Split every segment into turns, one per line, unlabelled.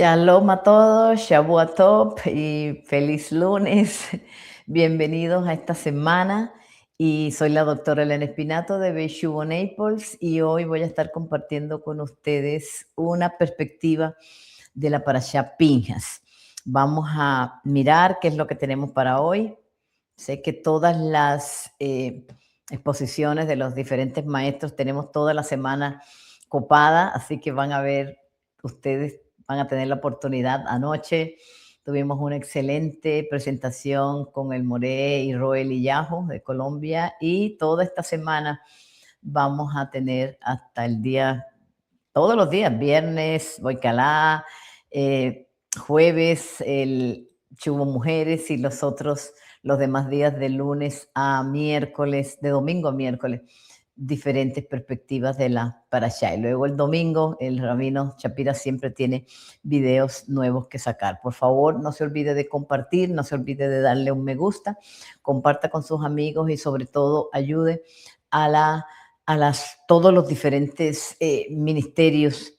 Shalom a todos, Shavua Tov y feliz lunes. Bienvenidos a esta semana y soy la doctora Elena Espinato de Beishuvo Naples y hoy voy a estar compartiendo con ustedes una perspectiva de la Parashá Pinjas. Vamos a mirar qué es lo que tenemos para hoy. Sé que todas las exposiciones de los diferentes maestros tenemos toda la semana copada, así que van a ver ustedes. Van a tener la oportunidad. Anoche tuvimos una excelente presentación con el Moré y Roel Illajo de Colombia y toda esta semana vamos a tener hasta el día, todos los días, viernes, Boicalá, jueves, el Chubo Mujeres y los demás días de lunes a miércoles, de domingo a miércoles, diferentes perspectivas de la Parashá. Y luego el domingo, el Rabino Shapira siempre tiene videos nuevos que sacar. Por favor, no se olvide de compartir, no se olvide de darle un me gusta, comparta con sus amigos y sobre todo ayude a todos los diferentes ministerios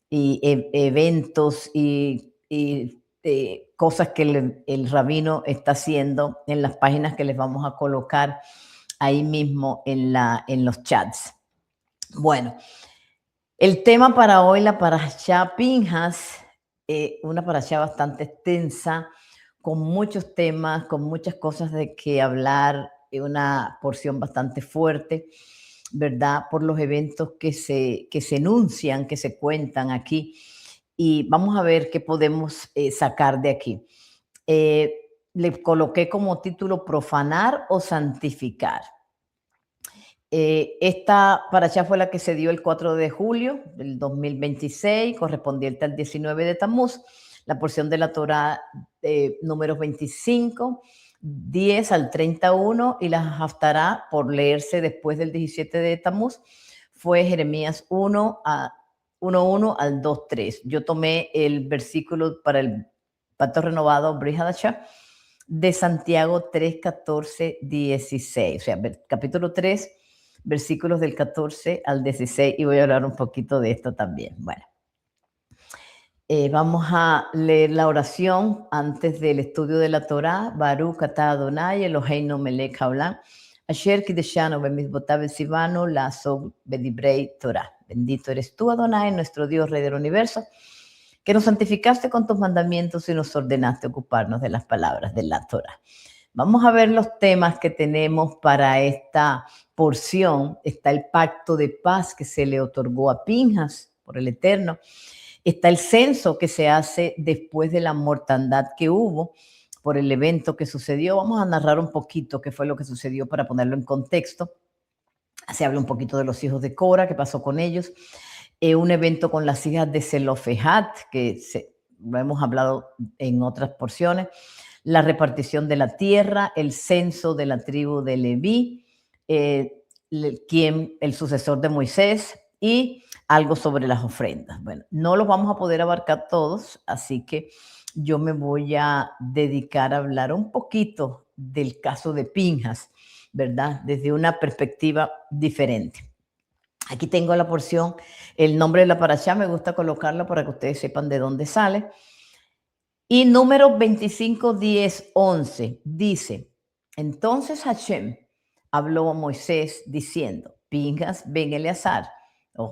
y eventos y cosas que el rabino está haciendo en las páginas que les vamos a colocar ahí mismo en los chats. Bueno, el tema para hoy, la Parashá Pinjas, una Parashá bastante extensa, con muchos temas, con muchas cosas de que hablar, una porción bastante fuerte, ¿verdad? Por los eventos que se enuncian, que se cuentan aquí. Y vamos a ver qué podemos sacar de aquí. Le coloqué como título profanar o santificar. Esta parashá fue la que se dio el 4 de julio del 2026, correspondiente al 19 de Tammuz, la porción de la Torá números 25, 10 al 31 y la Haftará por leerse después del 17 de Tammuz fue Jeremías 1 al 2:3. Yo tomé el versículo para el Pacto Renovado, Brit Hadashah, de Santiago 3, 14, 16. O sea, capítulo 3, versículos del 14 al 16, y voy a hablar un poquito de esto también. Bueno, vamos a leer la oración antes del estudio de la Torá. Baruch atah Adonai Eloheinu melech haolam, asher kideshanu bemizvotav tzivanu la'asok bedivrei Torah. Bendito eres tú, Adonai, nuestro Dios, Rey del universo, que nos santificaste con tus mandamientos y nos ordenaste ocuparnos de las palabras de la Torá. Vamos a ver los temas que tenemos para esta porción. Está el pacto de paz que se le otorgó a Pinjas por el Eterno. Está el censo que se hace después de la mortandad que hubo por el evento que sucedió. Vamos a narrar un poquito qué fue lo que sucedió para ponerlo en contexto. Se habla un poquito de los hijos de Cora, qué pasó con ellos. Un evento con las hijas de Zelofejat, que lo hemos hablado en otras porciones. La repartición de la tierra, el censo de la tribu de Leví, el sucesor de Moisés y algo sobre las ofrendas. Bueno, no los vamos a poder abarcar todos, así que yo me voy a dedicar a hablar un poquito del caso de Pinjas, ¿verdad? Desde una perspectiva diferente. Aquí tengo la porción, el nombre de la parashá, me gusta colocarla para que ustedes sepan de dónde sale. Y número 25, 10, 11 dice, entonces Hashem habló a Moisés diciendo, Pinjas ben Eleazar,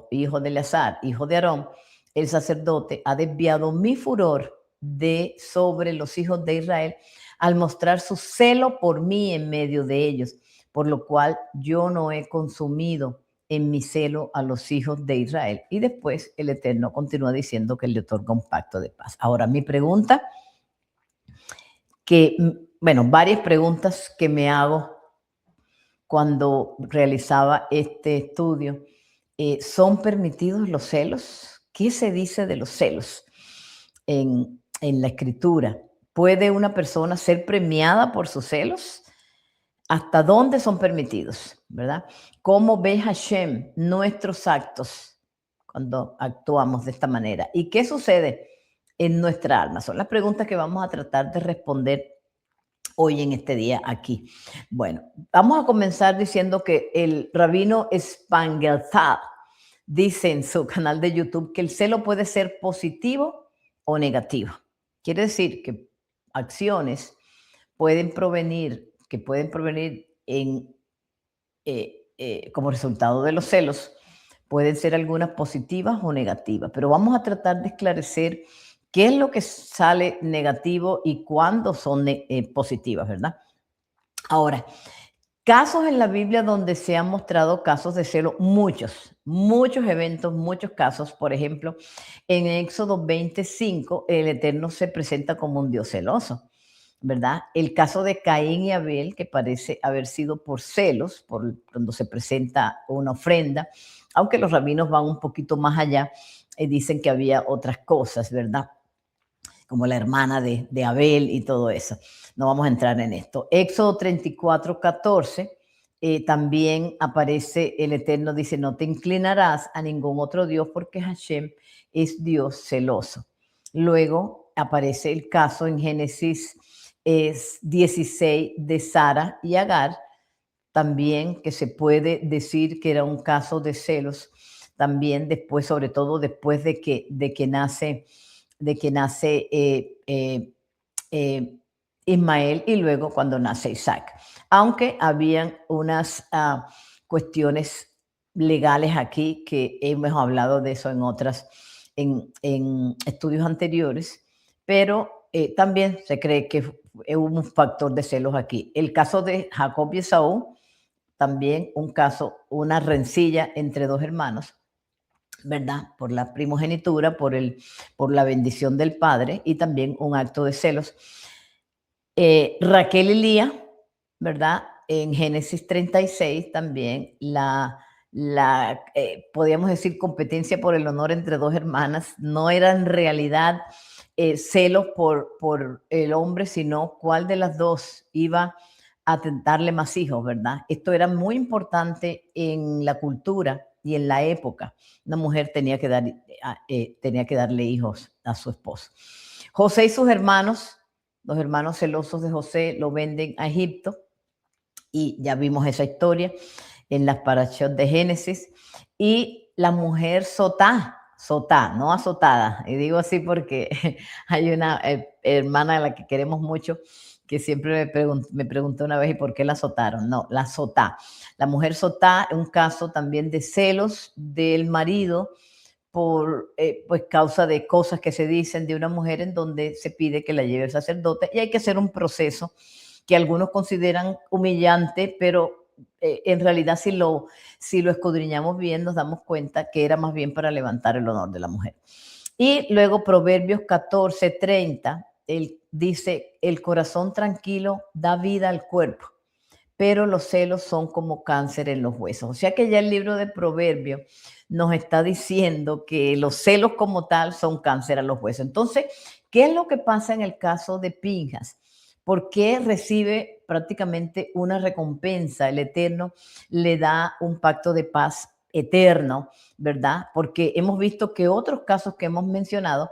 hijo de Eleazar, hijo de Aarón, el sacerdote, ha desviado mi furor sobre los hijos de Israel al mostrar su celo por mí en medio de ellos, por lo cual yo no he consumido en mi celo a los hijos de Israel. Y después el Eterno continúa diciendo que le otorga un pacto de paz. Ahora, mi pregunta, varias preguntas que me hago cuando realizaba este estudio. ¿Son permitidos los celos? ¿Qué se dice de los celos en la escritura? ¿Puede una persona ser premiada por sus celos? ¿Hasta dónde son permitidos? ¿Verdad? ¿Cómo ve Hashem nuestros actos cuando actuamos de esta manera? ¿Y qué sucede en nuestra alma? Son las preguntas que vamos a tratar de responder hoy en este día aquí. Bueno, vamos a comenzar diciendo que el rabino Spangelzad dice en su canal de YouTube que el celo puede ser positivo o negativa. Quiere decir que acciones que pueden provenir como resultado de los celos, pueden ser algunas positivas o negativas, pero vamos a tratar de esclarecer qué es lo que sale negativo y cuándo son positivas, ¿verdad? Ahora, casos en la Biblia donde se han mostrado casos de celo, muchos eventos, muchos casos. Por ejemplo, en Éxodo 25, el Eterno se presenta como un Dios celoso, ¿verdad? El caso de Caín y Abel, que parece haber sido por celos, por cuando se presenta una ofrenda, aunque los rabinos van un poquito más allá y dicen que había otras cosas, ¿verdad? Como la hermana de Abel y todo eso. No vamos a entrar en esto. Éxodo 34, 14, también aparece el Eterno, dice, no te inclinarás a ningún otro Dios porque Hashem es Dios celoso. Luego aparece el caso en Génesis 16 de Sara y Agar, también que se puede decir que era un caso de celos, también después, sobre todo después de que nace eh, Ismael y luego cuando nace Isaac. Aunque habían unas cuestiones legales aquí que hemos hablado de eso en estudios anteriores, pero también se cree que hubo un factor de celos aquí. El caso de Jacob y Esaú, también un caso, una rencilla entre dos hermanos, ¿verdad? Por la primogenitura, por la bendición del padre y también un acto de celos. Raquel y Lía, ¿verdad? En Génesis 36 también podríamos decir, competencia por el honor entre dos hermanas, no era en realidad celos por el hombre, sino cuál de las dos iba a darle más hijos, ¿verdad? Esto era muy importante en la cultura y en la época. Una mujer tenía que darle hijos a su esposo. José y sus hermanos, los hermanos celosos de José, lo venden a Egipto y ya vimos esa historia en las parashot de Génesis. Y la mujer Sotá, no azotada, y digo así porque hay una hermana a la que queremos mucho que siempre me preguntó una vez, ¿y por qué la azotaron? No, la Sotá. La mujer Sotá, un caso también de celos del marido por pues causa de cosas que se dicen de una mujer en donde se pide que la lleve el sacerdote y hay que hacer un proceso que algunos consideran humillante, pero en realidad si lo escudriñamos bien nos damos cuenta que era más bien para levantar el honor de la mujer. Y luego Proverbios 14, 30, él dice, el corazón tranquilo da vida al cuerpo, pero los celos son como cáncer en los huesos. O sea que ya el libro de Proverbios nos está diciendo que los celos como tal son cáncer a los huesos. Entonces, ¿qué es lo que pasa en el caso de Pinjas? ¿Por qué recibe prácticamente una recompensa? El Eterno le da un pacto de paz eterno, ¿verdad? Porque hemos visto que otros casos que hemos mencionado,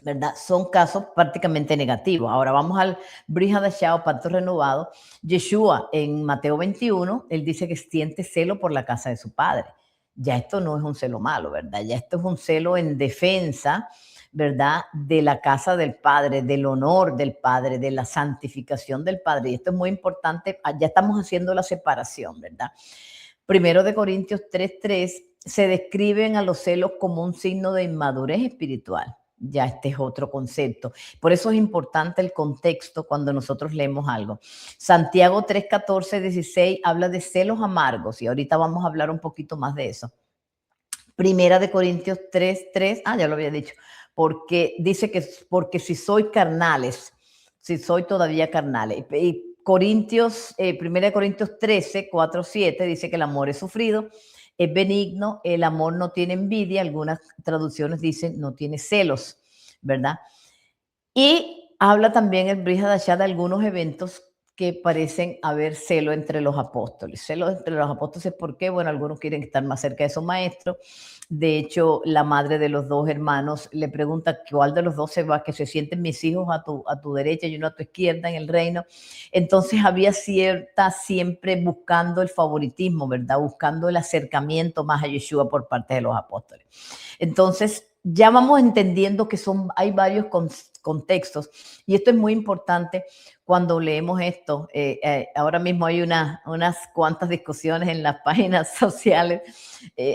¿verdad? Son casos prácticamente negativos. Ahora vamos al Brit Hadashah o pacto renovado. Yeshua en Mateo 21, él dice que siente celo por la casa de su padre. Ya esto no es un celo malo, ¿verdad? Ya esto es un celo en defensa, ¿verdad? De la casa del Padre, del honor del Padre, de la santificación del Padre. Y esto es muy importante. Ya estamos haciendo la separación, ¿verdad? Primero de Corintios 3:3 se describen a los celos como un signo de inmadurez espiritual. Ya este es otro concepto. Por eso es importante el contexto cuando nosotros leemos algo. Santiago 3:14, 16 habla de celos amargos y ahorita vamos a hablar un poquito más de eso. Primera de Corintios 3:3, ya lo había dicho, porque dice que porque si soy carnales, si soy todavía carnales. Y Corintios, Primera de Corintios 13:4-7 dice que el amor es sufrido, es benigno, el amor no tiene envidia, algunas traducciones dicen no tiene celos, ¿verdad? Y habla también el Brit Hadashah de algunos eventos que parecen haber celo entre los apóstoles. Celo entre los apóstoles, ¿por qué? Bueno, algunos quieren estar más cerca de su maestro. De hecho, la madre de los dos hermanos le pregunta cuál de los dos se va, que se sienten mis hijos a tu derecha y uno a tu izquierda en el reino. Entonces había siempre buscando el favoritismo, ¿verdad? Buscando el acercamiento más a Yeshua por parte de los apóstoles. Entonces, ya vamos entendiendo que hay varios contextos y esto es muy importante cuando leemos esto. Ahora mismo hay unas cuantas discusiones en las páginas sociales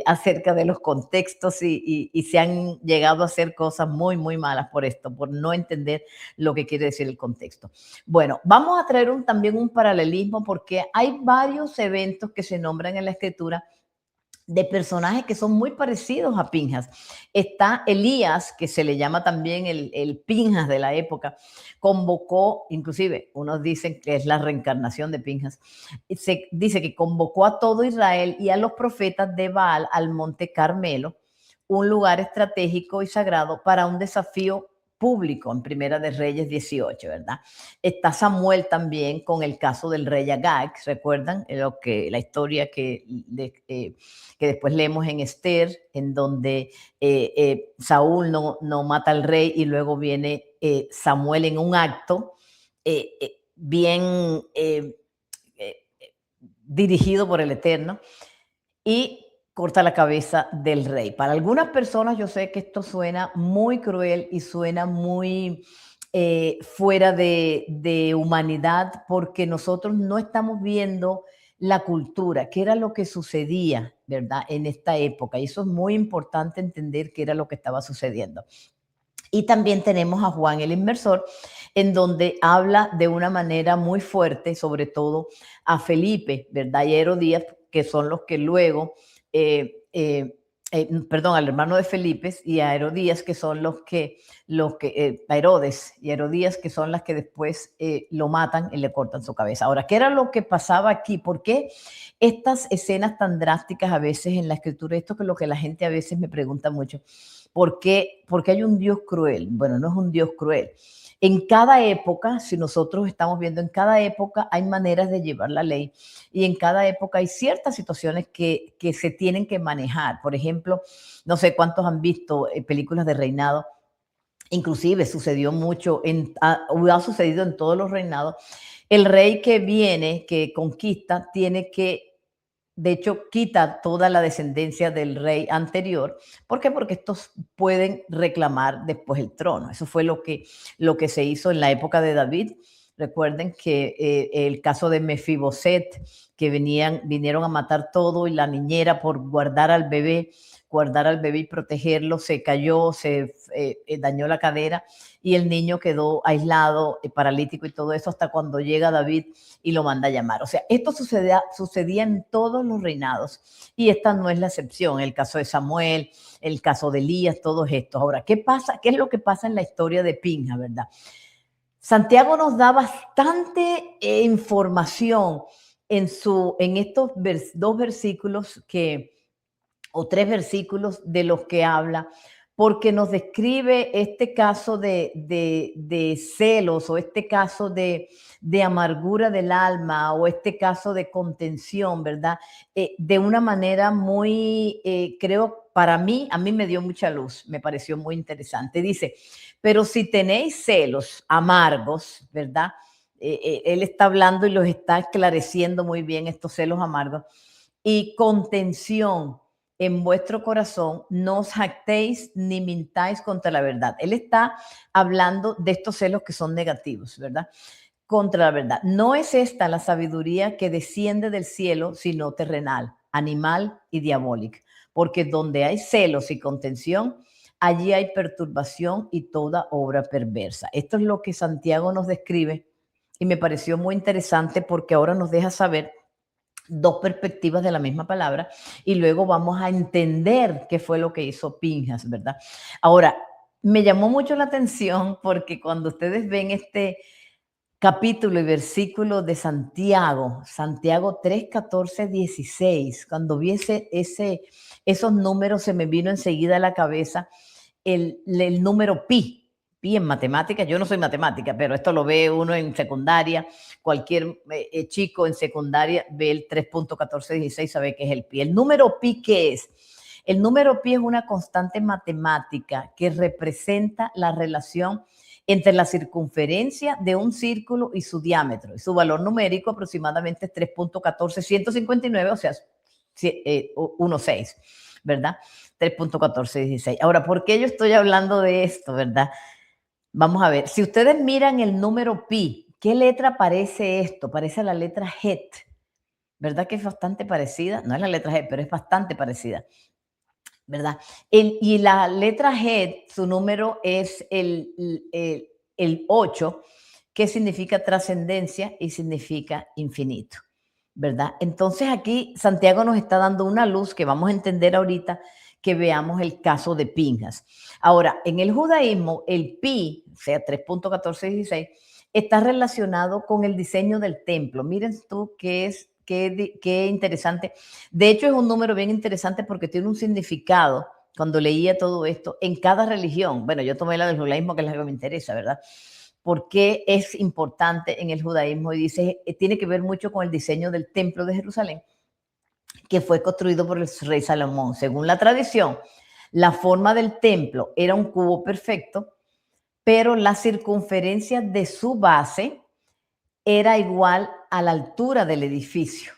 acerca de los contextos y se han llegado a hacer cosas muy, muy malas por esto, por no entender lo que quiere decir el contexto. Bueno, vamos a traer también un paralelismo porque hay varios eventos que se nombran en la escritura de personajes que son muy parecidos a Pinjas. Está Elías, que se le llama también el Pinjas de la época, convocó, inclusive unos dicen que es la reencarnación de Pinjas, se dice que convocó a todo Israel y a los profetas de Baal al monte Carmelo, un lugar estratégico y sagrado para un desafío público en Primera de Reyes 18, ¿verdad? Está Samuel también con el caso del rey Agag, ¿recuerdan? La historia que después leemos en Esther, en donde Saúl no mata al rey y luego viene Samuel en un acto bien dirigido por el Eterno y corta la cabeza del rey. Para algunas personas yo sé que esto suena muy cruel y suena muy fuera de humanidad porque nosotros no estamos viendo la cultura, qué era lo que sucedía, ¿verdad? En esta época. Y eso es muy importante entender qué era lo que estaba sucediendo. Y también tenemos a Juan el Inmersor, en donde habla de una manera muy fuerte, sobre todo a Felipe, ¿verdad? Y a Herodías, que son los que luego, perdón, al hermano de Felipe y a Herodías, que son a Herodes y a Herodías, que son las que después lo matan y le cortan su cabeza. Ahora, ¿qué era lo que pasaba aquí? ¿Por qué estas escenas tan drásticas a veces en la escritura? Esto es lo que la gente a veces me pregunta mucho. ¿Por qué hay un Dios cruel? Bueno, no es un Dios cruel. En cada época, si nosotros estamos viendo, en cada época hay maneras de llevar la ley y en cada época hay ciertas situaciones que se tienen que manejar. Por ejemplo, no sé cuántos han visto películas de reinado. Inclusive sucedió mucho, ha sucedido en todos los reinados. El rey que viene, que conquista, tiene que, de hecho, quita toda la descendencia del rey anterior. ¿Por qué? Porque estos pueden reclamar después el trono. Eso fue lo que se hizo en la época de David. Recuerden que el caso de Mefiboset, que vinieron a matar todo y la niñera por guardar al bebé y protegerlo, se cayó, se dañó la cadera y el niño quedó aislado, paralítico y todo eso hasta cuando llega David y lo manda a llamar. O sea, esto sucedía en todos los reinados y esta no es la excepción. El caso de Samuel, el caso de Elías, todos estos. Ahora, ¿qué pasa? ¿Qué es lo que pasa en la historia de Pinja, verdad? Santiago nos da bastante información en estos dos versículos o tres versículos de los que habla, porque nos describe este caso de celos o este caso de amargura del alma o este caso de contención, ¿verdad? De una manera muy, creo, a mí me dio mucha luz, me pareció muy interesante. Dice, pero si tenéis celos amargos, ¿verdad? Él está hablando y los está esclareciendo muy bien estos celos amargos y contención en vuestro corazón, no os jactéis ni mintáis contra la verdad. Él está hablando de estos celos que son negativos, ¿verdad? Contra la verdad. No es esta la sabiduría que desciende del cielo, sino terrenal, animal y diabólica. Porque donde hay celos y contención, allí hay perturbación y toda obra perversa. Esto es lo que Santiago nos describe y me pareció muy interesante porque ahora nos deja saber dos perspectivas de la misma palabra y luego vamos a entender qué fue lo que hizo Pinjas, ¿verdad? Ahora, me llamó mucho la atención porque cuando ustedes ven este capítulo y versículo de Santiago 3, 14, 16, cuando vi esos números se me vino enseguida a la cabeza el número pi. Pi en matemáticas, yo no soy matemática, pero esto lo ve uno en secundaria, cualquier chico en secundaria ve el 3.1416, sabe qué es el pi. ¿El número pi qué es? El número pi es una constante matemática que representa la relación entre la circunferencia de un círculo y su diámetro. Y su valor numérico aproximadamente es 3.14159, o sea, 1,6. ¿verdad? 3.1416. Ahora, ¿por qué yo estoy hablando de esto, verdad? Vamos a ver, si ustedes miran el número pi, ¿qué letra parece esto? Parece la letra het, ¿verdad? Que es bastante parecida. No es la letra het, pero es bastante parecida, ¿verdad? Y la letra het, su número es el 8, que significa trascendencia y significa infinito, ¿verdad? Entonces aquí Santiago nos está dando una luz que vamos a entender ahorita que veamos el caso de Pinjas. Ahora, en el judaísmo, el pi, o sea, 3.1416, está relacionado con el diseño del templo. Miren tú qué interesante. De hecho, es un número bien interesante porque tiene un significado, cuando leía todo esto, en cada religión. Bueno, yo tomé la del judaísmo, que es la que me interesa, ¿verdad? ¿Por qué es importante en el judaísmo? Y dice, tiene que ver mucho con el diseño del templo de Jerusalén, que fue construido por el rey Salomón. Según la tradición, la forma del templo era un cubo perfecto, pero la circunferencia de su base era igual a la altura del edificio,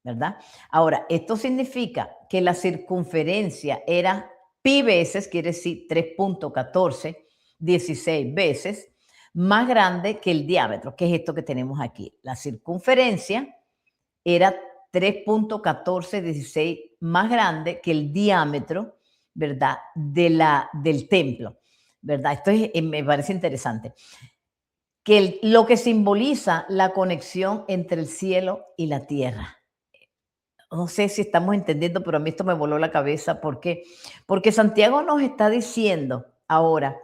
¿verdad? Ahora, esto significa que la circunferencia era pi veces, quiere decir 3.1416 veces, más grande que el diámetro, que es esto que tenemos aquí. La circunferencia era 3.1416 más grande que el diámetro, ¿verdad? Del templo, ¿verdad? Esto me parece interesante. Que lo que simboliza la conexión entre el cielo y la tierra. No sé si estamos entendiendo, pero a mí esto me voló la cabeza. ¿Por qué? Porque Santiago nos está diciendo ahora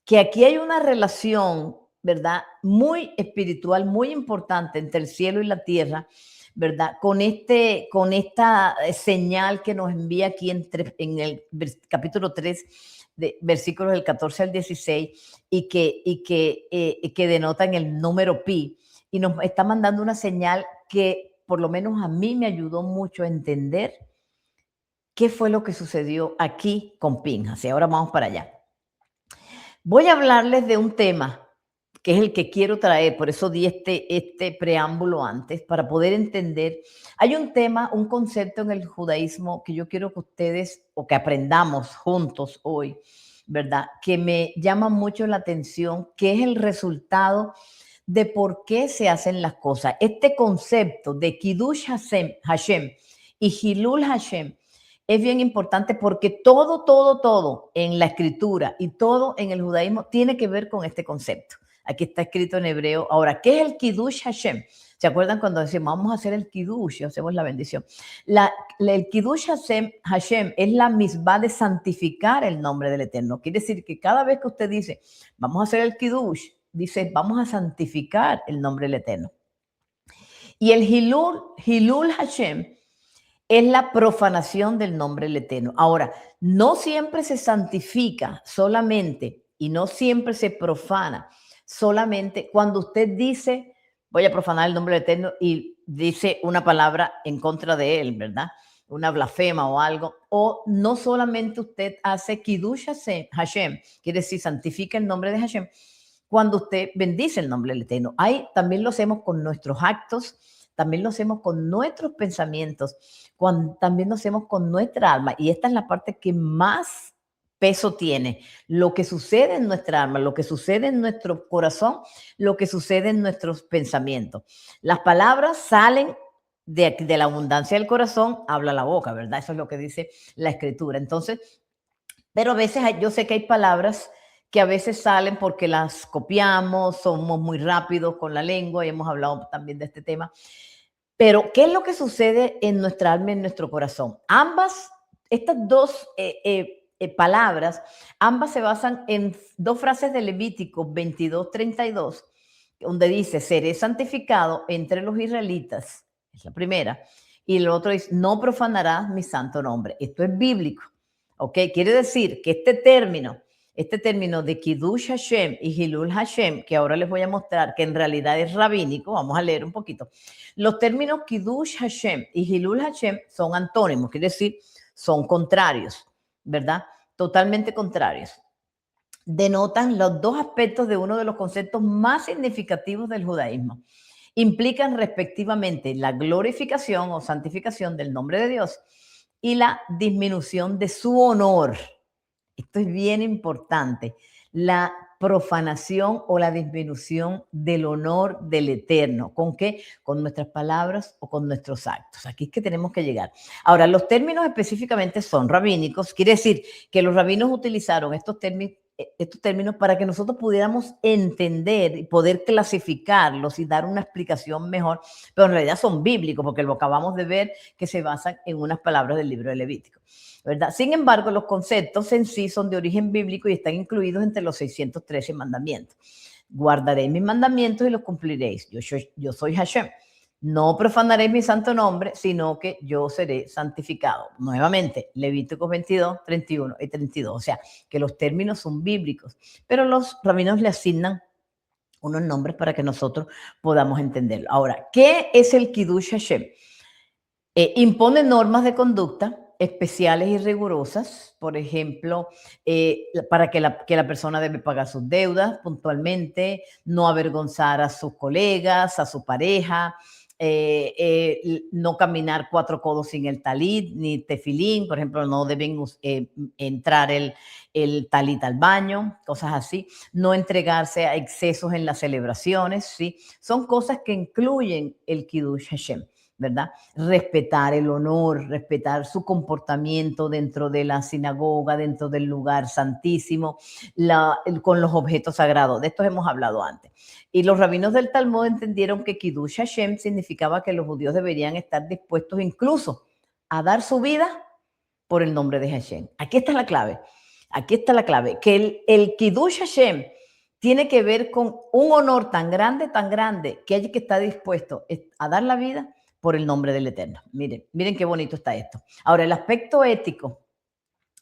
que aquí hay una relación, ¿verdad? Muy espiritual, muy importante entre el cielo y la tierra, ¿verdad? Con esta señal que nos envía aquí en el capítulo 3, de versículos del 14 al 16, y que denotan el número pi, y nos está mandando una señal que por lo menos a mí me ayudó mucho a entender qué fue lo que sucedió aquí con Pinjas. Y ahora vamos para allá. Voy a hablarles de un tema que es el que quiero traer, por eso di este preámbulo antes, para poder entender. Hay un tema, un concepto en el judaísmo que yo quiero que ustedes, o que aprendamos juntos hoy, ¿verdad? Que me llama mucho la atención, que es el resultado de por qué se hacen las cosas. Este concepto de Kiddush Hashem y Hilul Hashem es bien importante porque todo en la escritura y todo en el judaísmo tiene que ver con este concepto. Aquí está escrito en hebreo. Ahora, ¿qué es el Kiddush Hashem? ¿Se acuerdan cuando decimos vamos a hacer el Kiddush y hacemos la bendición? El Kiddush Hashem es la misma de santificar el nombre del Eterno. Quiere decir que cada vez que usted dice vamos a hacer el Kiddush, dice vamos a santificar el nombre del Eterno. Y el Hilul Hashem es la profanación del nombre del Eterno. Ahora, no siempre se santifica solamente y no siempre se profana solamente cuando usted dice, voy a profanar el nombre del Eterno y dice una palabra en contra de él, ¿verdad? Una blasfema o algo. O no solamente usted hace Kiddush Hashem, quiere decir santifica el nombre de Hashem, cuando usted bendice el nombre del Eterno. Ahí también lo hacemos con nuestros actos, también lo hacemos con nuestros pensamientos, también lo hacemos con nuestra alma. Y esta es la parte que más peso tiene. Lo que sucede en nuestra alma, lo que sucede en nuestro corazón, lo que sucede en nuestros pensamientos. Las palabras salen de la abundancia del corazón, habla la boca, ¿verdad? Eso es lo que dice la escritura. Entonces, pero a veces yo sé que hay palabras que a veces salen porque las copiamos, somos muy rápidos con la lengua y hemos hablado también de este tema. Pero, ¿qué es lo que sucede en nuestra alma y en nuestro corazón? Estas dos palabras, ambas se basan en dos frases de Levítico 22:32, donde dice, seré santificado entre los israelitas, es la primera, y el otro es, no profanarás mi santo nombre. Esto es bíblico, ¿ok? Quiere decir que este término de Kiddush Hashem y Hilul Hashem, que ahora les voy a mostrar que en realidad es rabínico, vamos a leer un poquito. Los términos Kiddush Hashem y Hilul Hashem son antónimos, quiere decir, son contrarios, ¿verdad? Totalmente contrarios. Denotan los dos aspectos de uno de los conceptos más significativos del judaísmo. Implican respectivamente la glorificación o santificación del nombre de Dios y la disminución de su honor. Esto es bien importante. La profanación o la disminución del honor del Eterno. ¿Con qué? Con nuestras palabras o con nuestros actos. Aquí es que tenemos que llegar. Ahora, los términos específicamente son rabínicos. Quiere decir que los rabinos utilizaron estos términos para que nosotros pudiéramos entender y poder clasificarlos y dar una explicación mejor, pero en realidad son bíblicos porque lo acabamos de ver que se basan en unas palabras del libro de Levítico, ¿verdad? Sin embargo, los conceptos en sí son de origen bíblico y están incluidos entre los 613 mandamientos. Guardaréis mis mandamientos y los cumpliréis. Yo soy Hashem. No profanaréis mi santo nombre, sino que yo seré santificado. Nuevamente, Levíticos 22, 31 y 32. O sea, que los términos son bíblicos, pero los rabinos le asignan unos nombres para que nosotros podamos entenderlo. Ahora, ¿qué es el Kiddush Hashem? Impone normas de conducta especiales y rigurosas, por ejemplo, para que la persona debe pagar sus deudas puntualmente, no avergonzar a sus colegas, a su pareja, no caminar 4 codos sin el talit ni tefilín, por ejemplo, no deben entrar el talit al baño, cosas así, no entregarse a excesos en las celebraciones, ¿sí? Son cosas que incluyen el Kiddush Hashem, ¿verdad? Respetar el honor, respetar su comportamiento dentro de la sinagoga, dentro del lugar santísimo, con los objetos sagrados. De estos hemos hablado antes. Y los rabinos del Talmud entendieron que Kiddush Hashem significaba que los judíos deberían estar dispuestos incluso a dar su vida por el nombre de Hashem. Aquí está la clave. Aquí está la clave. Que el Kiddush Hashem tiene que ver con un honor tan grande, que hay que estar dispuesto a dar la vida por el nombre del Eterno. Miren qué bonito está esto. Ahora, el aspecto ético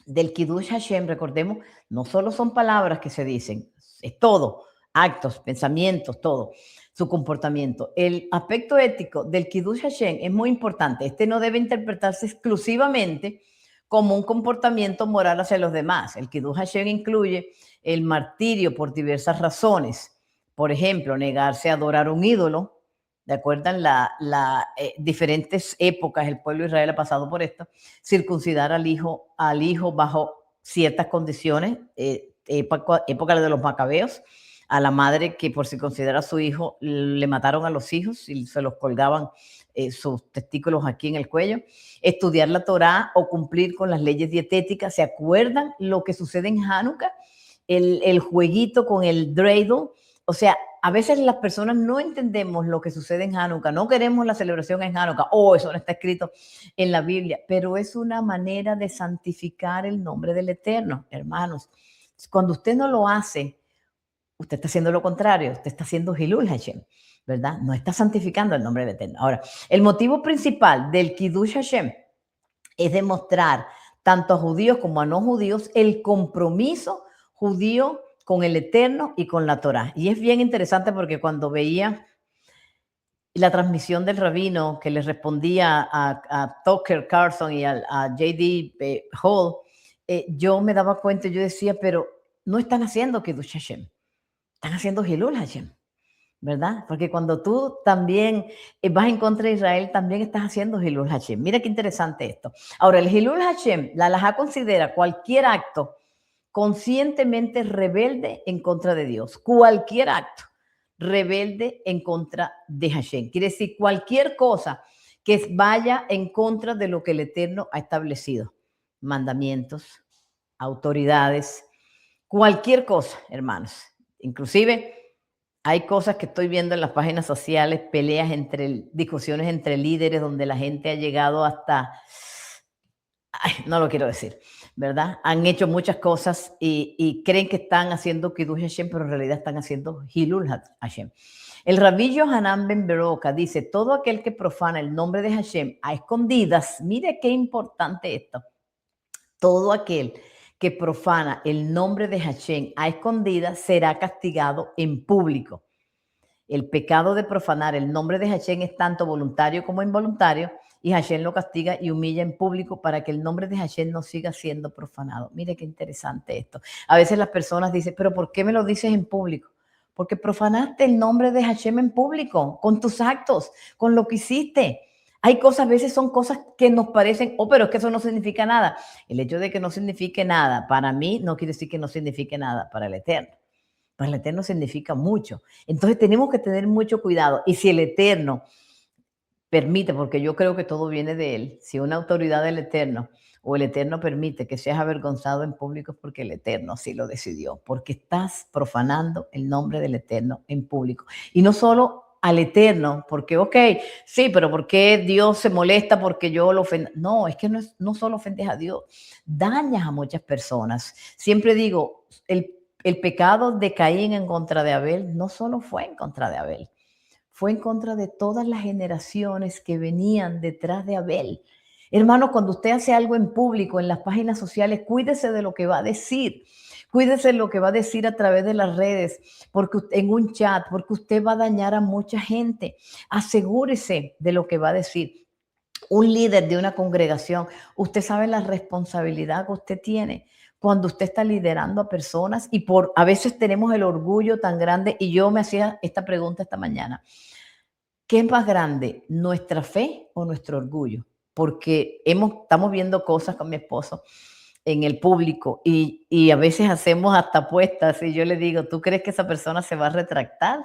del Kiddush Hashem, recordemos, no solo son palabras que se dicen, es todo, actos, pensamientos, todo, su comportamiento. El aspecto ético del Kiddush Hashem es muy importante. Este no debe interpretarse exclusivamente como un comportamiento moral hacia los demás. El Kiddush Hashem incluye el martirio por diversas razones. Por ejemplo, negarse a adorar un ídolo. ¿De acuerdo? Diferentes épocas el pueblo de Israel ha pasado por esto. Circuncidar al hijo bajo ciertas condiciones, época de los macabeos, a la madre que por circuncidar a su hijo le mataron a los hijos y se los colgaban sus testículos aquí en el cuello. Estudiar la Torá o cumplir con las leyes dietéticas. ¿Se acuerdan lo que sucede en Hanukkah? El jueguito con el dreidel. O sea, a veces las personas no entendemos lo que sucede en Hanukkah, no queremos la celebración en Hanukkah, eso no está escrito en la Biblia, pero es una manera de santificar el nombre del Eterno, hermanos. Cuando usted no lo hace, usted está haciendo lo contrario, usted está haciendo Hilul Hashem, ¿verdad? No está santificando el nombre del Eterno. Ahora, el motivo principal del Kiddush Hashem es demostrar tanto a judíos como a no judíos el compromiso judío con el Eterno y con la Torá. Y es bien interesante porque cuando veía la transmisión del rabino que le respondía a Tucker Carlson y a J.D. Hall, yo me daba cuenta, yo decía, pero no están haciendo Kiddush Hashem, están haciendo Hilul Hashem, ¿verdad? Porque cuando tú también vas en contra de Israel, también estás haciendo Hilul Hashem. Mira qué interesante esto. Ahora, el Hilul Hashem, la halajá considera cualquier acto conscientemente rebelde en contra de Dios. Cualquier acto rebelde en contra de Hashem. Quiere decir cualquier cosa que vaya en contra de lo que el Eterno ha establecido. Mandamientos, autoridades, cualquier cosa, hermanos. Inclusive hay cosas que estoy viendo en las páginas sociales, peleas discusiones entre líderes donde la gente ha llegado hasta, no lo quiero decir, ¿verdad? Han hecho muchas cosas y creen que están haciendo Kiddush Hashem, pero en realidad están haciendo Hilul Hashem. El Rabí Yohanan ben Beroka dice, todo aquel que profana el nombre de Hashem a escondidas, mire qué importante esto, todo aquel que profana el nombre de Hashem a escondidas será castigado en público. El pecado de profanar el nombre de Hashem es tanto voluntario como involuntario, y Hashem lo castiga y humilla en público para que el nombre de Hashem no siga siendo profanado. Mire qué interesante esto. A veces las personas dicen, pero ¿por qué me lo dices en público? Porque profanaste el nombre de Hashem en público, con tus actos, con lo que hiciste. Hay cosas, a veces son cosas que nos parecen, oh, pero es que eso no significa nada. El hecho de que no signifique nada para mí no quiere decir que no signifique nada para el Eterno. Para el Eterno significa mucho. Entonces tenemos que tener mucho cuidado. Y si el Eterno permite, porque yo creo que todo viene de Él, si una autoridad del Eterno o el Eterno permite que seas avergonzado en público es porque el Eterno así lo decidió, porque estás profanando el nombre del Eterno en público. Y no solo al Eterno, porque, ok, sí, pero ¿por qué Dios se molesta porque yo lo ofendo? No, es que no solo ofendes a Dios, dañas a muchas personas. Siempre digo, el pecado de Caín en contra de Abel no solo fue en contra de Abel, fue en contra de todas las generaciones que venían detrás de Abel. Hermano, cuando usted hace algo en público, en las páginas sociales, cuídese de lo que va a decir. Cuídese de lo que va a decir a través de las redes, porque en un chat, porque usted va a dañar a mucha gente. Asegúrese de lo que va a decir. Un líder de una congregación, usted sabe la responsabilidad que usted tiene cuando usted está liderando a personas y a veces tenemos el orgullo tan grande. Y yo me hacía esta pregunta esta mañana: ¿qué es más grande, nuestra fe o nuestro orgullo? Porque estamos viendo cosas con mi esposo en el público y a veces hacemos hasta apuestas y yo le digo, ¿tú crees que esa persona se va a retractar?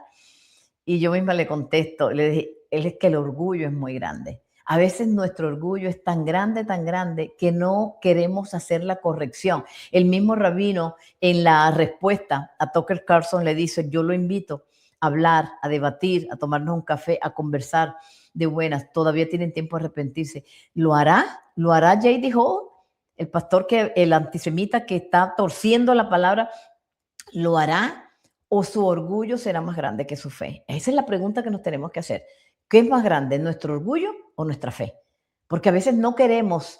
Y yo misma le contesto, le dije, es que el orgullo es muy grande. A veces nuestro orgullo es tan grande que no queremos hacer la corrección. El mismo rabino en la respuesta a Tucker Carlson le dice, yo lo invito a hablar, a debatir, a tomarnos un café, a conversar de buenas. Todavía tienen tiempo de arrepentirse. ¿Lo hará? ¿Lo hará J.D. Hall? El pastor, el antisemita que está torciendo la palabra, ¿lo hará? ¿O su orgullo será más grande que su fe? Esa es la pregunta que nos tenemos que hacer. ¿Qué es más grande, nuestro orgullo o nuestra fe? Porque a veces no queremos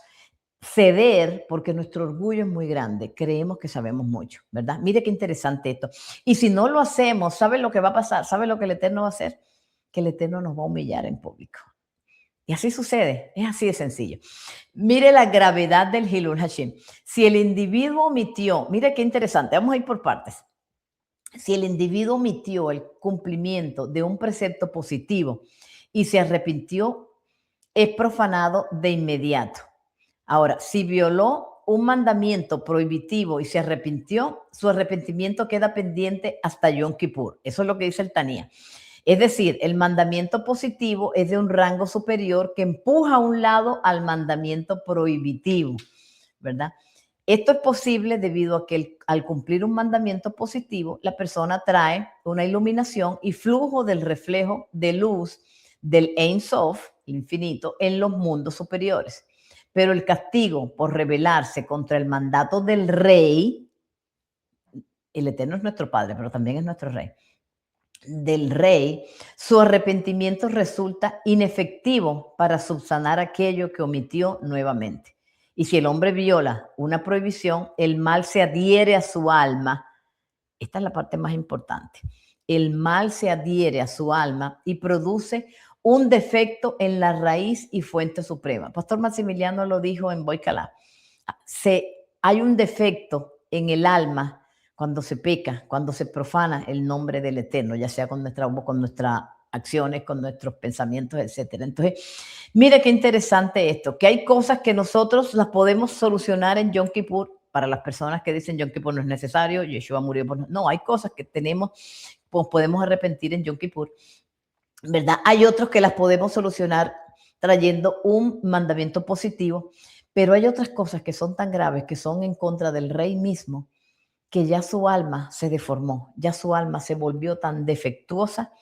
ceder porque nuestro orgullo es muy grande. Creemos que sabemos mucho, ¿verdad? Mire qué interesante esto. Y si no lo hacemos, ¿sabe lo que va a pasar? ¿Sabe lo que el Eterno va a hacer? Que el Eterno nos va a humillar en público. Y así sucede, es así de sencillo. Mire la gravedad del Hilul Hashem. Si el individuo omitió, mire qué interesante, vamos a ir por partes. Si el individuo omitió el cumplimiento de un precepto positivo y se arrepintió, es profanado de inmediato. Ahora, si violó un mandamiento prohibitivo y se arrepintió, su arrepentimiento queda pendiente hasta Yom Kippur. Eso es lo que dice el Tanía. Es decir, el mandamiento positivo es de un rango superior que empuja a un lado al mandamiento prohibitivo, ¿verdad? Esto es posible debido a que al cumplir un mandamiento positivo, la persona trae una iluminación y flujo del reflejo de luz del Ein Sof, el infinito, en los mundos superiores. Pero el castigo por rebelarse contra el mandato del rey, el Eterno es nuestro Padre, pero también es nuestro rey, del rey, su arrepentimiento resulta inefectivo para subsanar aquello que omitió nuevamente. Y si el hombre viola una prohibición, el mal se adhiere a su alma. Esta es la parte más importante. El mal se adhiere a su alma y produce un defecto en la raíz y fuente suprema. Pastor Maximiliano lo dijo en Boicalá. Hay un defecto en el alma cuando se peca, cuando se profana el nombre del Eterno, ya sea con nuestras acciones, con nuestros pensamientos, etcétera. Entonces, mire qué interesante esto, que hay cosas que nosotros las podemos solucionar en Yom Kippur. Para las personas que dicen Yom Kippur no es necesario, Yeshua murió por... No, hay cosas que pues podemos arrepentir en Yom Kippur, ¿verdad? Hay otros que las podemos solucionar trayendo un mandamiento positivo, pero hay otras cosas que son tan graves, que son en contra del rey mismo, que ya su alma se deformó, ya su alma se volvió tan defectuosa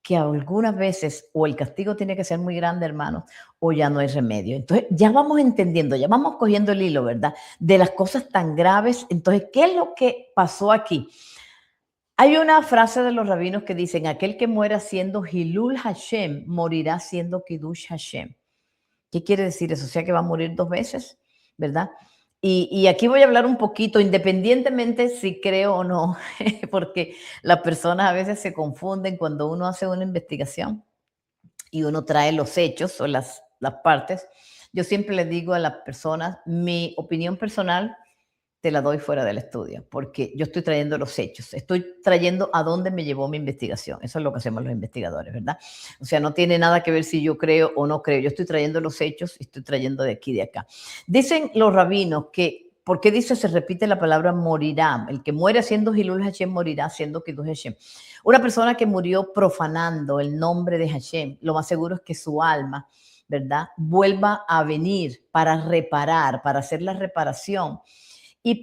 que algunas veces o el castigo tiene que ser muy grande, hermano, o ya no hay remedio. Entonces ya vamos entendiendo, ya vamos cogiendo el hilo, ¿verdad? De las cosas tan graves. Entonces, ¿qué es lo que pasó aquí? Hay una frase de los rabinos que dicen, aquel que muera siendo Hilul Hashem, morirá siendo Kiddush Hashem. ¿Qué quiere decir eso? O sea que va a morir 2 veces, ¿verdad? Y aquí voy a hablar un poquito, independientemente si creo o no, porque las personas a veces se confunden cuando uno hace una investigación y uno trae los hechos o las partes. Yo siempre les digo a las personas, mi opinión personal te la doy fuera del estudio, porque yo estoy trayendo los hechos, estoy trayendo a dónde me llevó mi investigación. Eso es lo que hacemos los investigadores, ¿verdad? O sea, no tiene nada que ver si yo creo o no creo. Yo estoy trayendo los hechos y estoy trayendo de aquí y de acá. Dicen los rabinos que, ¿por qué dice, se repite la palabra morirá? El que muere haciendo Hilul Hashem morirá haciendo Kiddush Hashem. Una persona que murió profanando el nombre de Hashem, lo más seguro es que su alma, ¿verdad?, vuelva a venir para reparar, para hacer la reparación. Y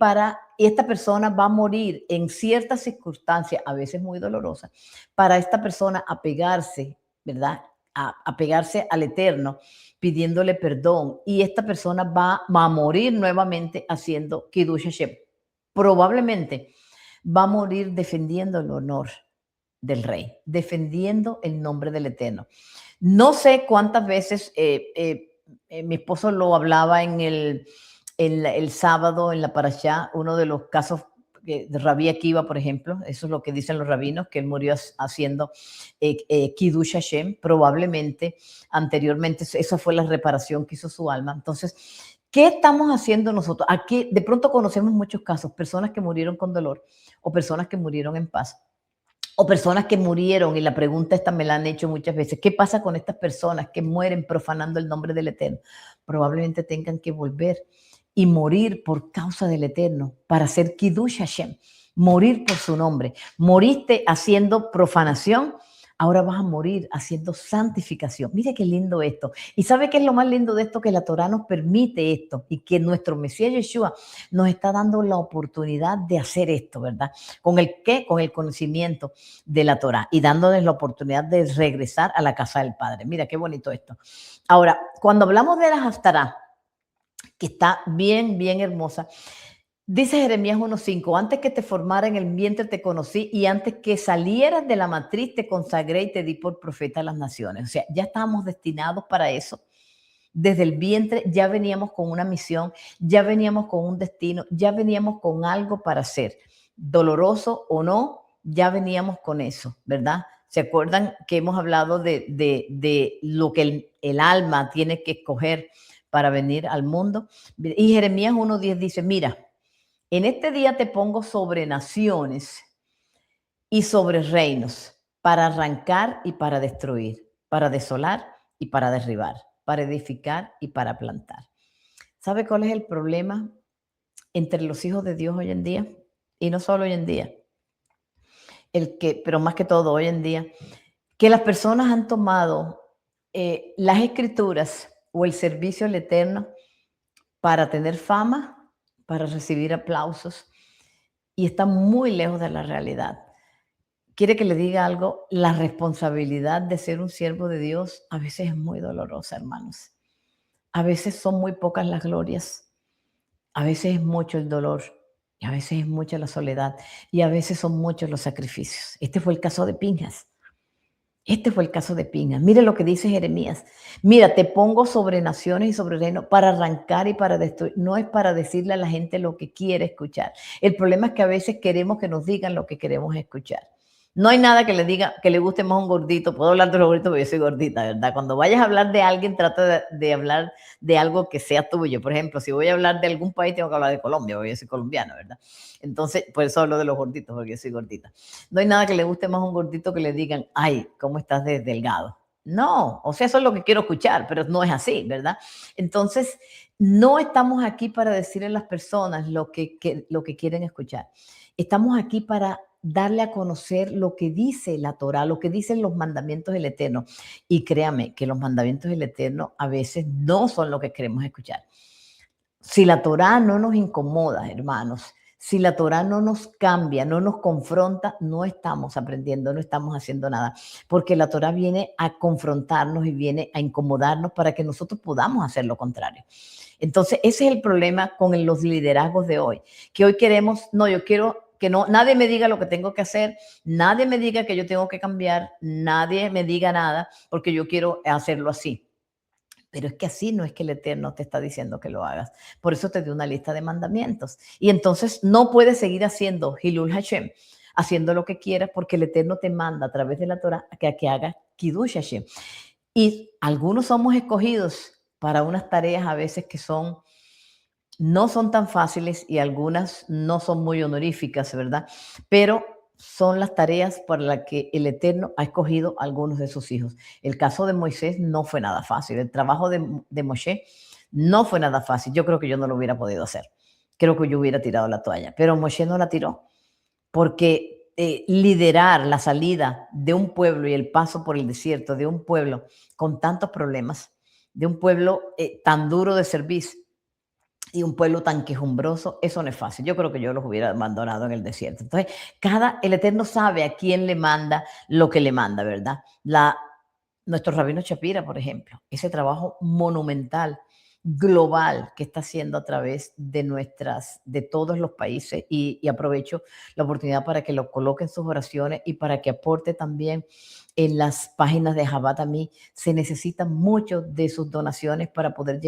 esta persona va a morir en ciertas circunstancias, a veces muy dolorosas, para esta persona apegarse, ¿verdad? Apegarse al Eterno, pidiéndole perdón. Y esta persona va a morir nuevamente haciendo Kiddush Hashem. Probablemente va a morir defendiendo el honor del rey, defendiendo el nombre del Eterno. No sé cuántas veces mi esposo lo hablaba en el sábado en la parashá, uno de los casos de Rabí Akiva, por ejemplo, eso es lo que dicen los rabinos, que él murió haciendo Kiddush Hashem, probablemente anteriormente, esa fue la reparación que hizo su alma. Entonces, ¿qué estamos haciendo nosotros? Aquí de pronto conocemos muchos casos, personas que murieron con dolor o personas que murieron en paz, o personas que murieron, y la pregunta esta me la han hecho muchas veces, ¿qué pasa con estas personas que mueren profanando el nombre del Eterno? Probablemente tengan que volver y morir por causa del Eterno para hacer Kiddush Hashem, morir por su nombre. Moriste haciendo profanación, ahora vas a morir haciendo santificación. Mire qué lindo esto. ¿Y sabe qué es lo más lindo de esto? Que la Torah nos permite esto y que nuestro Mesías Yeshua nos está dando la oportunidad de hacer esto, ¿verdad? ¿Con el qué? Con el conocimiento de la Torah y dándoles la oportunidad de regresar a la casa del Padre. Mira qué bonito esto. Ahora, cuando hablamos de las Haftarah, que está bien, bien hermosa, dice Jeremías 1:5, antes que te formara en el vientre te conocí y antes que salieras de la matriz te consagré y te di por profeta a las naciones. O sea, ya estábamos destinados para eso. Desde el vientre ya veníamos con una misión, ya veníamos con un destino, ya veníamos con algo para hacer. Doloroso o no, ya veníamos con eso, ¿verdad? ¿Se acuerdan que hemos hablado de lo que el alma tiene que escoger para venir al mundo? Y Jeremías 1:10 dice, mira, en este día te pongo sobre naciones y sobre reinos para arrancar y para destruir, para desolar y para derribar, para edificar y para plantar. ¿Sabe cuál es el problema entre los hijos de Dios hoy en día? Y no solo hoy en día, pero más que todo hoy en día, que las personas han tomado las escrituras o el servicio al Eterno para tener fama, para recibir aplausos, y están muy lejos de la realidad. Quiere que le diga algo, la responsabilidad de ser un siervo de Dios a veces es muy dolorosa, hermanos. A veces son muy pocas las glorias, a veces es mucho el dolor, y a veces es mucha la soledad, y a veces son muchos los sacrificios. Este fue el caso de Pinjas. Este fue el caso de Pinjas. Mire lo que dice Jeremías. Mira, te pongo sobre naciones y sobre reinos para arrancar y para destruir. No es para decirle a la gente lo que quiere escuchar. El problema es que a veces queremos que nos digan lo que queremos escuchar. No hay nada que le diga que le guste más un gordito. Puedo hablar de los gorditos porque yo soy gordita, ¿verdad? Cuando vayas a hablar de alguien, trata de hablar de algo que sea tuyo. Por ejemplo, si voy a hablar de algún país, tengo que hablar de Colombia, porque yo soy colombiana, ¿verdad? Entonces, por eso hablo de los gorditos, porque yo soy gordita. No hay nada que le guste más a un gordito que le digan, ay, ¿cómo estás de delgado? No, o sea, eso es lo que quiero escuchar, pero no es así, ¿verdad? Entonces, no estamos aquí para decirle a las personas lo que quieren escuchar. Estamos aquí para darle a conocer lo que dice la Torah, lo que dicen los mandamientos del Eterno. Y créame que los mandamientos del Eterno a veces no son lo que queremos escuchar. Si la Torah no nos incomoda, hermanos, si la Torah no nos cambia, no nos confronta, no estamos aprendiendo, no estamos haciendo nada, porque la Torah viene a confrontarnos y viene a incomodarnos para que nosotros podamos hacer lo contrario. Entonces, ese es el problema con los liderazgos de hoy, que hoy queremos, no, yo quiero que no, nadie me diga lo que tengo que hacer, nadie me diga que yo tengo que cambiar, nadie me diga nada, porque yo quiero hacerlo así. Pero es que así no es que el Eterno te está diciendo que lo hagas. Por eso te dio una lista de mandamientos. Y entonces no puedes seguir haciendo Hilul Hashem, haciendo lo que quieras, porque el Eterno te manda a través de la Torah que hagas Kiddush Hashem. Y algunos somos escogidos para unas tareas a veces que son no son tan fáciles y algunas no son muy honoríficas, ¿verdad? Pero son las tareas para las que el Eterno ha escogido a algunos de sus hijos. El caso de Moisés no fue nada fácil. El trabajo de Moshe no fue nada fácil. Yo creo que yo no lo hubiera podido hacer. Creo que yo hubiera tirado la toalla, pero Moshe no la tiró porque liderar la salida de un pueblo y el paso por el desierto de un pueblo con tantos problemas, de un pueblo tan duro de servir y un pueblo tan quejumbroso, eso no es fácil. Yo creo que yo los hubiera abandonado en el desierto. Entonces, el Eterno sabe a quién le manda lo que le manda, ¿verdad? Nuestro rabino Shapira, por ejemplo, ese trabajo monumental, global que está haciendo a través de todos los países y aprovecho la oportunidad para que lo coloque en sus oraciones y para que aporte también en las páginas de Jabat Ami. Se necesitan mucho de sus donaciones para poder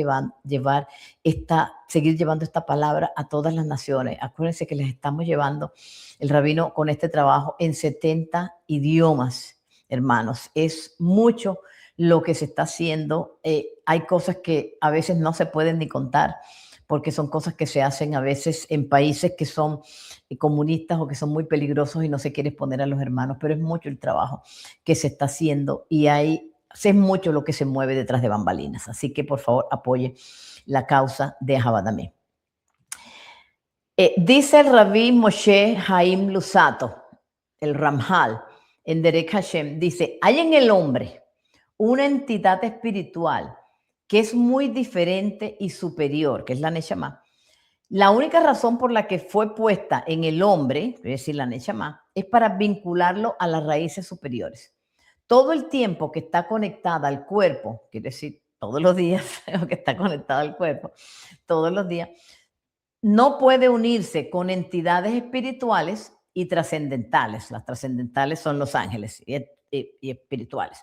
seguir llevando esta palabra a todas las naciones. Acuérdense que les estamos llevando el rabino con este trabajo en 70 idiomas, hermanos. Es mucho lo que se está haciendo. Hay cosas que a veces no se pueden ni contar porque son cosas que se hacen a veces en países que son comunistas o que son muy peligrosos y no se quiere exponer a los hermanos, pero es mucho el trabajo que se está haciendo y es mucho lo que se mueve detrás de bambalinas. Así que por favor apoye la causa de Jabadamé. Dice el rabí Moshe Haim Lusato, el Ramjal, en Derek Hashem, dice, hay en el hombre una entidad espiritual que es muy diferente y superior, que es la Neshama. La única razón por la que fue puesta en el hombre, es decir, la Neshama, es para vincularlo a las raíces superiores. Todo el tiempo que está conectada al cuerpo, quiere decir todos los días que está conectada al cuerpo, todos los días, no puede unirse con entidades espirituales y trascendentales. Las trascendentales son los ángeles y espirituales.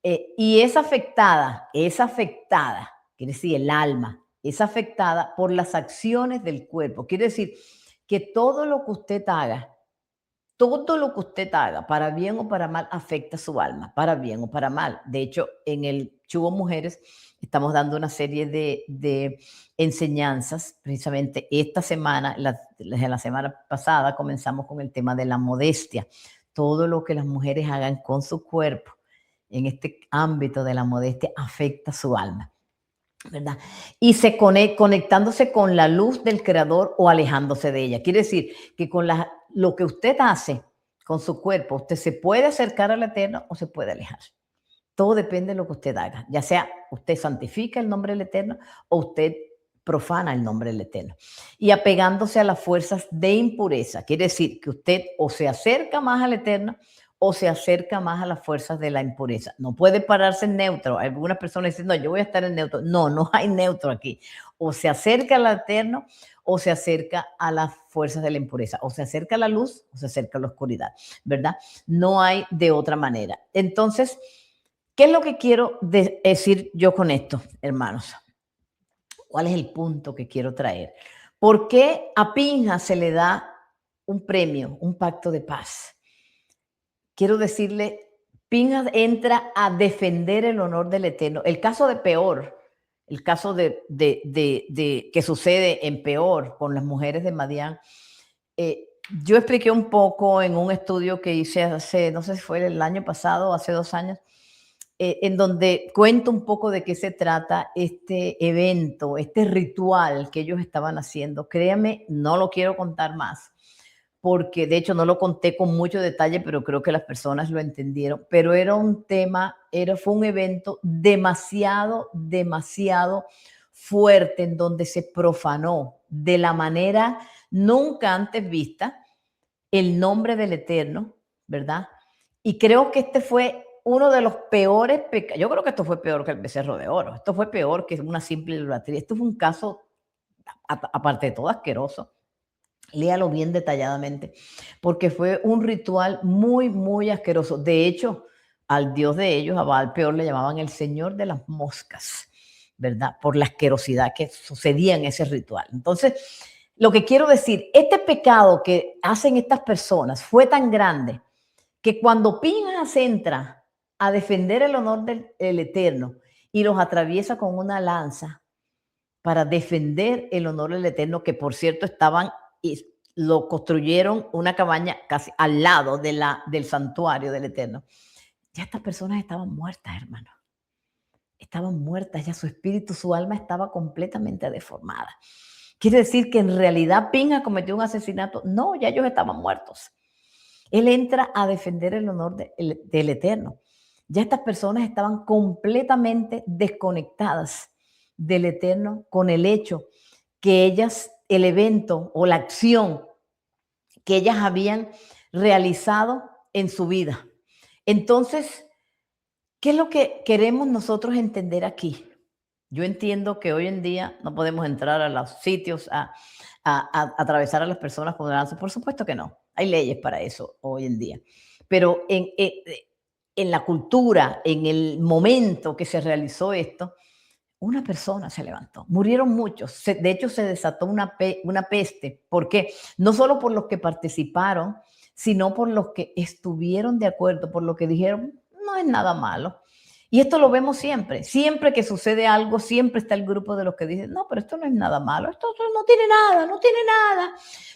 Y es afectada, quiere decir el alma, es afectada por las acciones del cuerpo. Quiere decir que todo lo que usted haga, para bien o para mal, afecta su alma, para bien o para mal. De hecho, en el Chubo Mujeres estamos dando una serie de enseñanzas. Precisamente esta semana, la semana pasada, comenzamos con el tema de la modestia. Todo lo que las mujeres hagan con su cuerpo en este ámbito de la modestia afecta su alma, ¿verdad? Y conectándose con la luz del Creador o alejándose de ella. Quiere decir que con lo que usted hace con su cuerpo, usted se puede acercar al Eterno o se puede alejar. Todo depende de lo que usted haga, ya sea usted santifica el nombre del Eterno o usted profana el nombre del Eterno. Y apegándose a las fuerzas de impureza, quiere decir que usted o se acerca más al Eterno o se acerca más a las fuerzas de la impureza. No puede pararse en neutro. Algunas personas dicen, no, yo voy a estar en neutro. No, no hay neutro aquí. O se acerca al Eterno o se acerca a las fuerzas de la impureza. O se acerca a la luz o se acerca a la oscuridad, ¿verdad? No hay de otra manera. Entonces, ¿qué es lo que quiero decir yo con esto, hermanos? ¿Cuál es el punto que quiero traer? ¿Por qué a Pinhas se le da un premio, un pacto de paz? Quiero decirle, Pinhas entra a defender el honor del Eterno. El caso de Peor, el caso que sucede en Peor con las mujeres de Madián, yo expliqué un poco en un estudio que hice hace, no sé si fue el año pasado o hace 2 años, en donde cuento un poco de qué se trata este evento, este ritual que ellos estaban haciendo. Créame, no lo quiero contar más, porque de hecho no lo conté con mucho detalle, pero creo que las personas lo entendieron. Pero era un tema, fue un evento demasiado fuerte en donde se profanó de la manera nunca antes vista el nombre del Eterno, ¿verdad? Y creo que este fue uno de los peores pecados. Yo creo que esto fue peor que el becerro de oro. Esto fue peor que una simple idolatría. Esto fue un caso, aparte de todo, asqueroso. Léalo bien detalladamente, porque fue un ritual muy asqueroso. De hecho, al dios de ellos, a Baal Peor, le llamaban el señor de las moscas, ¿verdad? Por la asquerosidad que sucedía en ese ritual. Entonces, lo que quiero decir, este pecado que hacen estas personas fue tan grande que cuando Pinhas entra a defender el honor del Eterno y los atraviesa con una lanza, para defender el honor del Eterno, que por cierto estaban y lo construyeron una cabaña casi al lado del santuario del Eterno. Ya estas personas estaban muertas, hermano. Estaban muertas, ya su espíritu, su alma estaba completamente deformada. Quiere decir que en realidad Pinja cometió un asesinato. No, ya ellos estaban muertos. Él entra a defender el honor del Eterno. Ya estas personas estaban completamente desconectadas del Eterno con el hecho que ellas, el evento o la acción que ellas habían realizado en su vida. Entonces, ¿qué es lo que queremos nosotros entender aquí? Yo entiendo que hoy en día no podemos entrar a los sitios a atravesar a las personas con lanzas. Por supuesto que no. Hay leyes para eso hoy en día. Pero en la cultura, en el momento que se realizó esto, una persona se levantó. Murieron muchos. De hecho, se desató una peste. ¿Por qué? No solo por los que participaron, sino por los que estuvieron de acuerdo, por lo que dijeron, no es nada malo. Y esto lo vemos siempre. Siempre que sucede algo, siempre está el grupo de los que dicen, no, pero esto no es nada malo, esto no tiene nada, no tiene nada.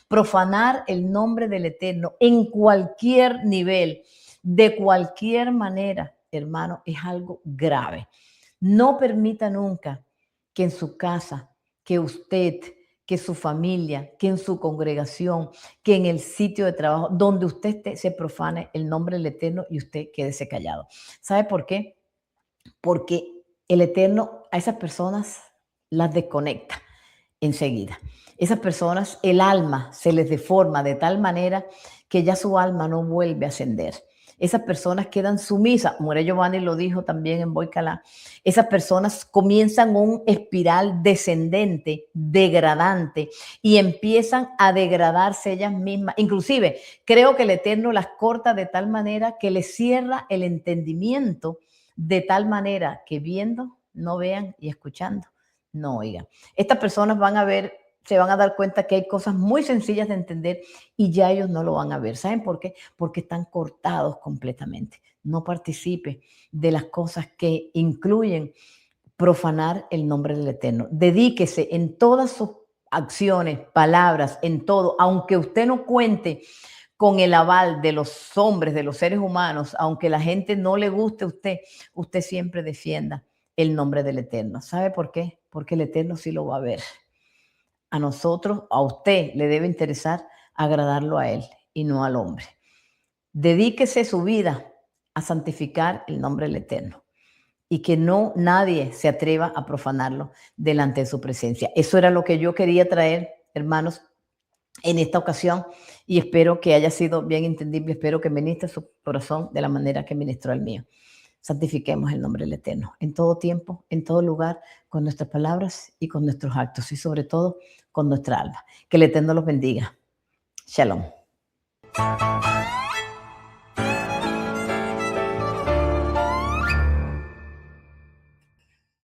Profanar el nombre del Eterno en cualquier nivel, de cualquier manera, hermano, es algo grave. No permita nunca que en su casa, que usted, que su familia, que en su congregación, que en el sitio de trabajo, donde usted esté, se profane el nombre del Eterno y usted quédese callado. ¿Sabe por qué? Porque el Eterno a esas personas las desconecta enseguida. Esas personas, el alma se les deforma de tal manera que ya su alma no vuelve a ascender. Esas personas quedan sumisas. Muere Giovanni lo dijo también en Boicalá. Esas personas comienzan un espiral descendente, degradante, y empiezan a degradarse ellas mismas. Inclusive, creo que el Eterno las corta de tal manera que les cierra el entendimiento, de tal manera que viendo, no vean, y escuchando, no oigan. Estas personas van a ver, se van a dar cuenta que hay cosas muy sencillas de entender y ya ellos no lo van a ver. ¿Saben por qué? Porque están cortados completamente. No participe de las cosas que incluyen profanar el nombre del Eterno. Dedíquese en todas sus acciones, palabras, en todo, aunque usted no cuente con el aval de los hombres, de los seres humanos, aunque la gente no le guste a usted, usted siempre defienda el nombre del Eterno. ¿Sabe por qué? Porque el Eterno sí lo va a ver. A nosotros, a usted le debe interesar agradarlo a Él y no al hombre. Dedíquese su vida a santificar el nombre del Eterno y que no nadie se atreva a profanarlo delante de su presencia. Eso era lo que yo quería traer, hermanos, en esta ocasión, y espero que haya sido bien entendible. Espero que ministre su corazón de la manera que ministró el mío. Santifiquemos el nombre del Eterno en todo tiempo, en todo lugar, con nuestras palabras y con nuestros actos, y sobre todo con nuestra alma. Que el Eterno los bendiga. Shalom.